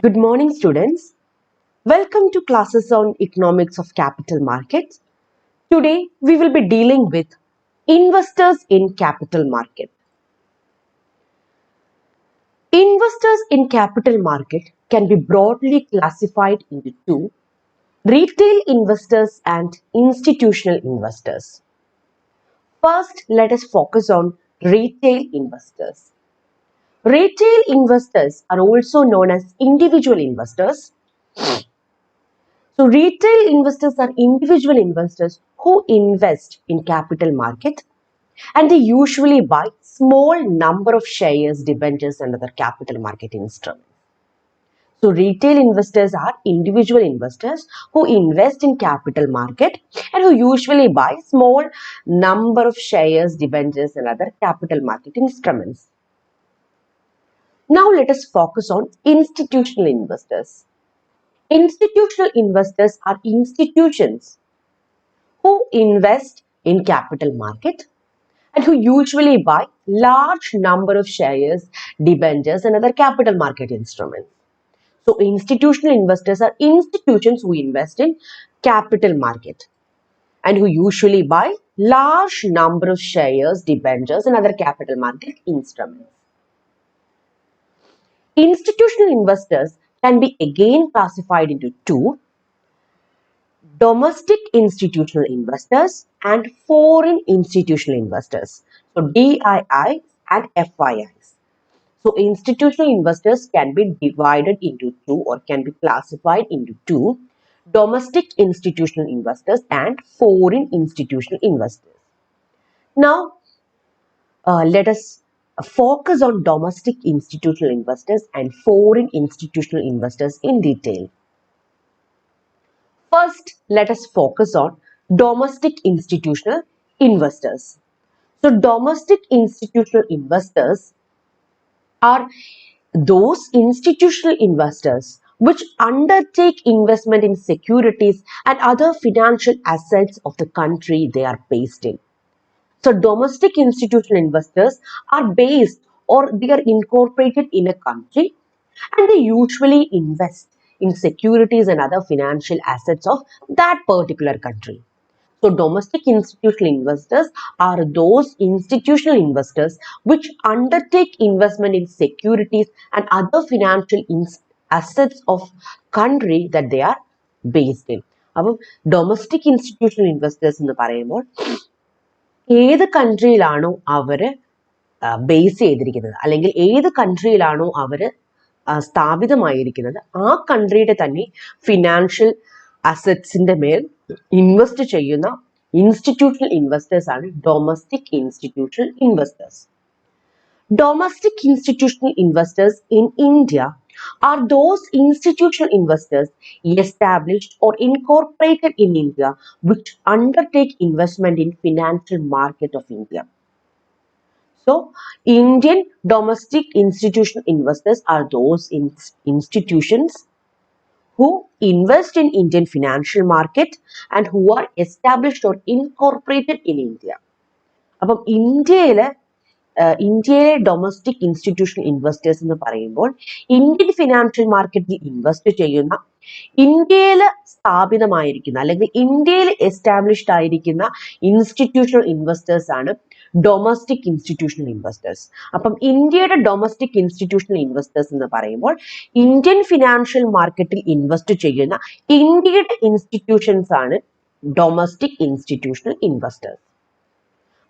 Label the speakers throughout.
Speaker 1: Good morning, students. Welcome to classes on economics of capital markets. Today, we will be dealing with investors in capital market. Investors in capital market can be broadly classified into two: retail investors and institutional investors. First, let us focus on retail investors. Retail investors are also known as individual investors. So retail investors are individual investors who invest in capital market, and they usually buy small number of shares, debentures and other capital market instruments. So retail investors are individual investors who invest in capital market and who usually buy small number of shares, debentures and other capital market instruments. Now let us focus on institutional investors. Institutional investors are institutions who invest in capital market and who usually buy large number of shares, debentures and other capital market instruments. So institutional investors are institutions who invest in capital market and who usually buy large number of shares, debentures and other capital market instruments. Institutional investors can be again classified into two: domestic institutional investors and foreign institutional investors. So DII and FIIs. So institutional investors can be divided into two or can be classified into two: domestic institutional investors and foreign institutional investors. Now let us focus on domestic institutional investors and foreign institutional investors in detail. First, let us focus on domestic institutional investors. So, domestic institutional investors are those institutional investors which undertake investment in securities and other financial assets of the country they are based in. So, domestic institutional investors are based or they are incorporated in a country and they usually invest in securities and other financial assets of that particular country. So domestic institutional investors are those institutional investors which undertake investment in securities and other financial assets of country that they are based in. അപ്പം domestic institutional investors എന്ന് പറയുമ്പോൾ ഏത് കൺട്രിയിലാണോ അവര് base ചെയ്തിരിക്കുന്നത് അല്ലെങ്കിൽ ഏത് കൺട്രിയിലാണോ അവര് സ്ഥാപിതമായിരിക്കുന്നത് ആ കൺട്രിയുടെ തന്നെ ഫിനാൻഷ്യൽ അസറ്റ്സിന്റെ മേൽ ഇൻവെസ്റ്റ് ചെയ്യുന്ന institutional investors are domestic institutional investors. Domestic institutional investors in India are those institutional investors established or incorporated in India which undertake investment in financial market of India. So, Indian domestic institutional investors are those institutions who invest in Indian financial market and who are established or incorporated in India. അപ്പം ഇന്ത്യയിലെ domestic institutional investors എന്ന് പറയുമ്പോൾ Indian financial മാർക്കറ്റിൽ invest ചെയ്യുന്ന ഇന്ത്യയിൽ സ്ഥാപിതമായിരിക്കുന്ന അല്ലെങ്കിൽ ഇന്ത്യയിൽ established ആയിരിക്കുന്ന ഇൻസ്റ്റിറ്റ്യൂഷണൽ ഇൻവെസ്റ്റേഴ്സ് ആണ് ഡൊമസ്റ്റിക് ഇൻസ്റ്റിറ്റ്യൂഷണൽ ഇൻവെസ്റ്റേഴ്സ്. അപ്പം ഇന്ത്യയുടെ ഡൊമസ്റ്റിക് ഇൻസ്റ്റിറ്റ്യൂഷണൽ ഇൻവെസ്റ്റേഴ്സ് എന്ന് പറയുമ്പോൾ ഇന്ത്യൻ ഫിനാൻഷ്യൽ മാർക്കറ്റിൽ ഇൻവെസ്റ്റ് ചെയ്യുന്ന ഇന്ത്യയുടെ ഇൻസ്റ്റിറ്റ്യൂഷൻസ് ആണ് ഡൊമസ്റ്റിക് ഇൻസ്റ്റിറ്റ്യൂഷണൽ ഇൻവെസ്റ്റേഴ്സ്.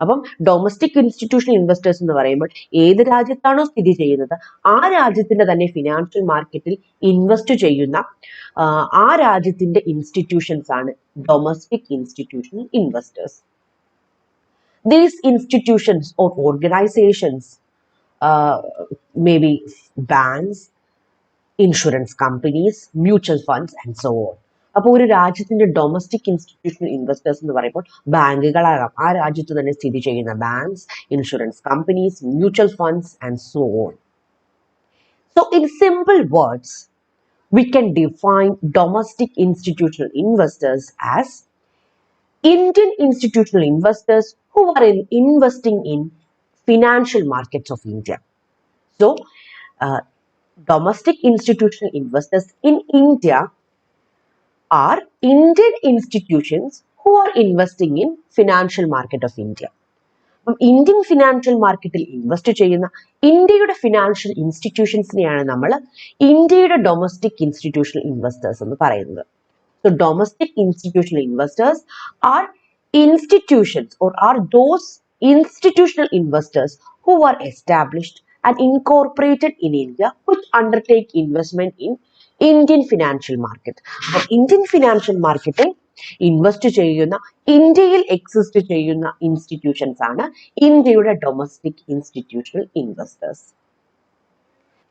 Speaker 1: അപ്പം ഡൊമസ്റ്റിക് ഇൻസ്റ്റിറ്റ്യൂഷണൽ ഇൻവെസ്റ്റേഴ്സ് എന്ന് പറയുമ്പോൾ ഏത് രാജ്യത്താണോ സ്ഥിതി ചെയ്യുന്നത് ആ രാജ്യത്തിന്റെ തന്നെ ഫിനാൻഷ്യൽ മാർക്കറ്റിൽ ഇൻവെസ്റ്റ് ചെയ്യുന്ന ആ രാജ്യത്തിന്റെ ഇൻസ്റ്റിറ്റ്യൂഷൻസ് ആണ് domestic institutional investors. These institutions or organizations may be banks, insurance companies, mutual funds and so on. അപ്പോൾ ഒരു രാജ്യത്തിന്റെ ഡൊമസ്റ്റിക് ഇൻസ്റ്റിറ്റ്യൂഷണൽ ഇൻവെസ്റ്റേഴ്സ് എന്ന് പറയുമ്പോൾ ബാങ്കുകളാകാം, ആ രാജ്യത്ത് തന്നെ സ്ഥിതി ചെയ്യുന്ന banks, insurance companies, mutual funds and so on. So in simple words we can define domestic institutional investors as Indian institutional investors who are investing in financial markets of India. So Domestic institutional investors in India are Indian institutions who are investing in financial market of India. Indian financial മാർക്കറ്റിൽ invest ചെയ്യുന്ന ഇന്ത്യയുടെ financial ഇൻസ്റ്റിറ്റ്യൂഷൻസിനെയാണ് നമ്മൾ ഇന്ത്യയുടെ domestic institutional investors എന്ന് പറയുന്നത്. So domestic institutional investors are institutions or are those institutional investors who are established and incorporated in India which undertake investment in Indian financial market. അപ്പോൾ Indian financial മാർക്കറ്റിൽ invest ചെയ്യുന്ന ഇന്ത്യയിൽ exist ചെയ്യുന്ന institutions ആണ് ഇന്ത്യയുടെ domestic institutional investors.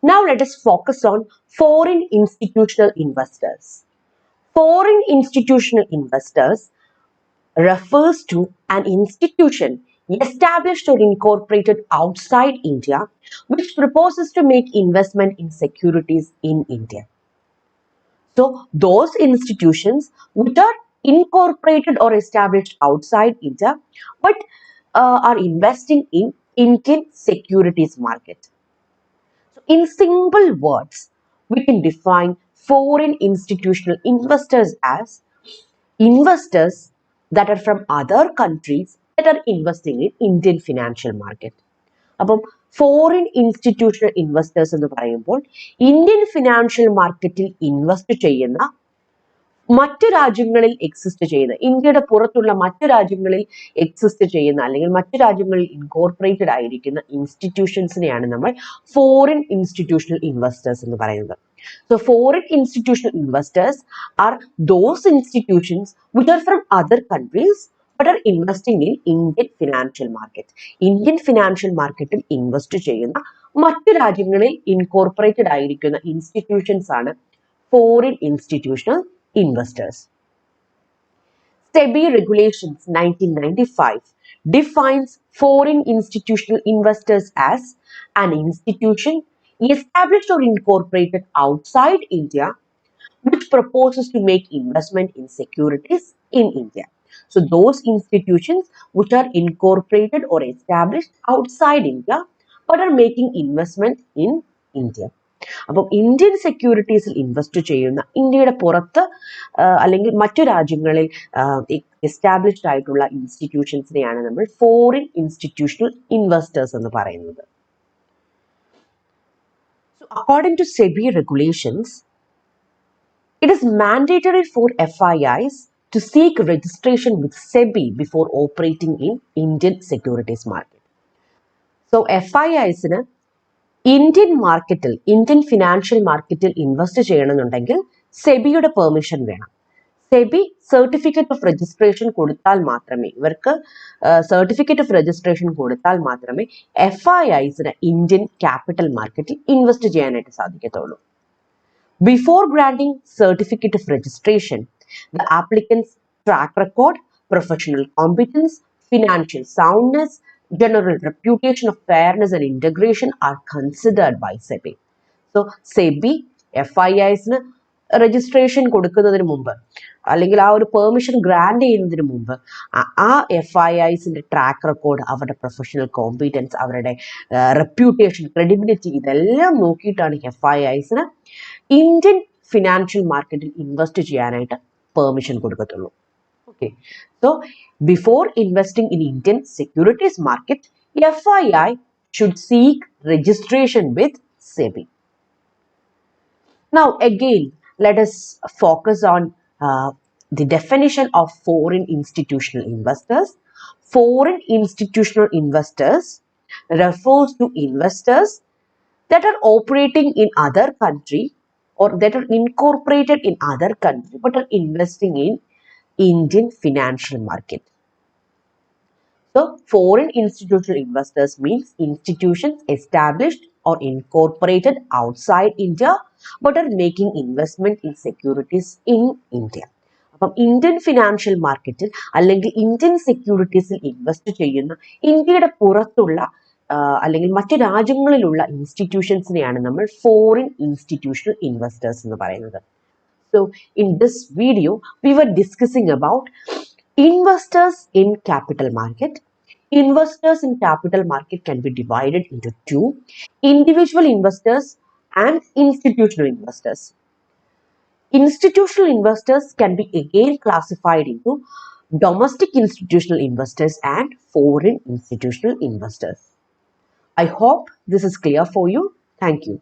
Speaker 1: Now let us focus on foreign institutional investors. Foreign institutional investors refers to an institution established or incorporated outside India which proposes to make investment in securities in India. So those institutions which are incorporated or established outside India but are investing in Indian securities market. So in simple words, we can define foreign institutional investors as investors that are from other countries that are investing in Indian financial market. അപ്പം foreign institutional investors എന്ന് പറയുമ്പോൾ Indian financial മാർക്കറ്റിൽ invest ചെയ്യുന്ന മറ്റു രാജ്യങ്ങളിൽ exist ചെയ്യുന്ന ഇന്ത്യയുടെ പുറത്തുള്ള മറ്റു രാജ്യങ്ങളിൽ എക്സിസ്റ്റ് ചെയ്യുന്ന അല്ലെങ്കിൽ മറ്റു രാജ്യങ്ങളിൽ ഇൻകോർപ്പറേറ്റഡ് ആയിരിക്കുന്ന ഇൻസ്റ്റിറ്റ്യൂഷൻസിനെയാണ് നമ്മൾ ഫോറിൻ ഇൻസ്റ്റിറ്റ്യൂഷണൽ ഇൻവെസ്റ്റേഴ്സ് എന്ന് പറയുന്നത്. So foreign institutional investors are those institutions which are from other countries but are investing in Indian financial market. Indian financial marketil invest ചെയ്യുന്ന മറ്റു രാജ്യങ്ങളിൽ ഇൻകോർപ്പറേറ്റഡ് ആയിരിക്കുന്ന ഇൻസ്റ്റിറ്റ്യൂഷൻസ് ആണ് foreign institutional investors. SEBI regulations 1995 defines foreign institutional investors as an institution established or incorporated outside India which proposes to make investment in securities in India. So those institutions which are incorporated or established outside India but are making investment in India. അപ്പം Indian സെക്യൂരിറ്റീസിൽ invest ചെയ്യുന്ന ഇന്ത്യയുടെ പുറത്ത് അല്ലെങ്കിൽ മറ്റു രാജ്യങ്ങളിൽ established ആയിട്ടുള്ള ഇൻസ്റ്റിറ്റ്യൂഷൻസിനെയാണ് നമ്മൾ foreign institutional investors എന്ന് പറയുന്നത്. So according to SEBI regulations, it is mandatory for FIIs to seek registration with SEBI before operating in Indian securities market. So FIIsന് ഇന്ത്യൻ മാർക്കറ്റിൽ ഇന്ത്യൻ ഫിനാൻഷ്യൽ മാർക്കറ്റിൽ ഇൻവെസ്റ്റ് ചെയ്യണമെന്നുണ്ടെങ്കിൽ സെബിയുടെ പെർമിഷൻ വേണം. സെബി സർട്ടിഫിക്കറ്റ് ഓഫ് രജിസ്ട്രേഷൻ കൊടുത്താൽ മാത്രമേ ഇവർക്ക് സർട്ടിഫിക്കറ്റ് ഓഫ് രജിസ്ട്രേഷൻ കൊടുത്താൽ മാത്രമേ FIIsന് ഇന്ത്യൻ ക്യാപിറ്റൽ മാർക്കറ്റിൽ ഇൻവെസ്റ്റ് ചെയ്യാനായിട്ട് സാധിക്കത്തുള്ളൂ. Before granting certificate of registration, the applicant's track record, professional competence, financial soundness, general reputation of fairness and integration are considered by SEBI. So SEBI FIIsന് registration കൊടുക്കുന്നതിന് മുമ്പ് അല്ലെങ്കിൽ ആ ഒരു പെർമിഷൻ ഗ്രാൻഡ് ചെയ്യുന്നതിന് മുമ്പ് ആ FIIsന്റെ ട്രാക്ക് റെക്കോർഡ്, അവരുടെ പ്രൊഫഷണൽ കോമ്പീറ്റൻസ്, അവരുടെ റെപ്യൂട്ടേഷൻ, ക്രെഡിബിലിറ്റി ഇതെല്ലാം നോക്കിയിട്ടാണ് FIIsന് ഇന്ത്യൻ ഫിനാൻഷ്യൽ മാർക്കറ്റിൽ ഇൻവെസ്റ്റ് ചെയ്യാനായിട്ട് പെർമിഷൻ കൊടുക്കത്തുള്ളൂ. Okay, so before investing in Indian securities market, FII should seek registration with SEBI. Now again, let us focus on the definition of foreign institutional investors. Foreign institutional investors refers to investors that are operating in other country or that are incorporated in other country but are investing in Indian financial market. So foreign institutional investors means institutions established or incorporated outside India but are making investment in securities in India. അപ്പം Indian financial മാർക്കറ്റിൽ അല്ലെങ്കിൽ Indian സെക്യൂരിറ്റീസിൽ invest ചെയ്യുന്ന ഇന്ത്യയുടെ പുറത്തുള്ള അല്ലെങ്കിൽ മറ്റു രാജ്യങ്ങളിലുള്ള ഇൻസ്റ്റിറ്റ്യൂഷൻസിനെയാണ് നമ്മൾ ഫോറിൻ ഇൻസ്റ്റിറ്റ്യൂഷണൽ ഇൻവെസ്റ്റേഴ്സ് എന്ന് പറയുന്നത്. So in this video we were discussing about investors in capital market. Investors in capital market can be divided into two: individual investors and institutional investors. Institutional investors can be again classified into domestic institutional investors and foreign institutional investors. I hope this is clear for you. Thank you.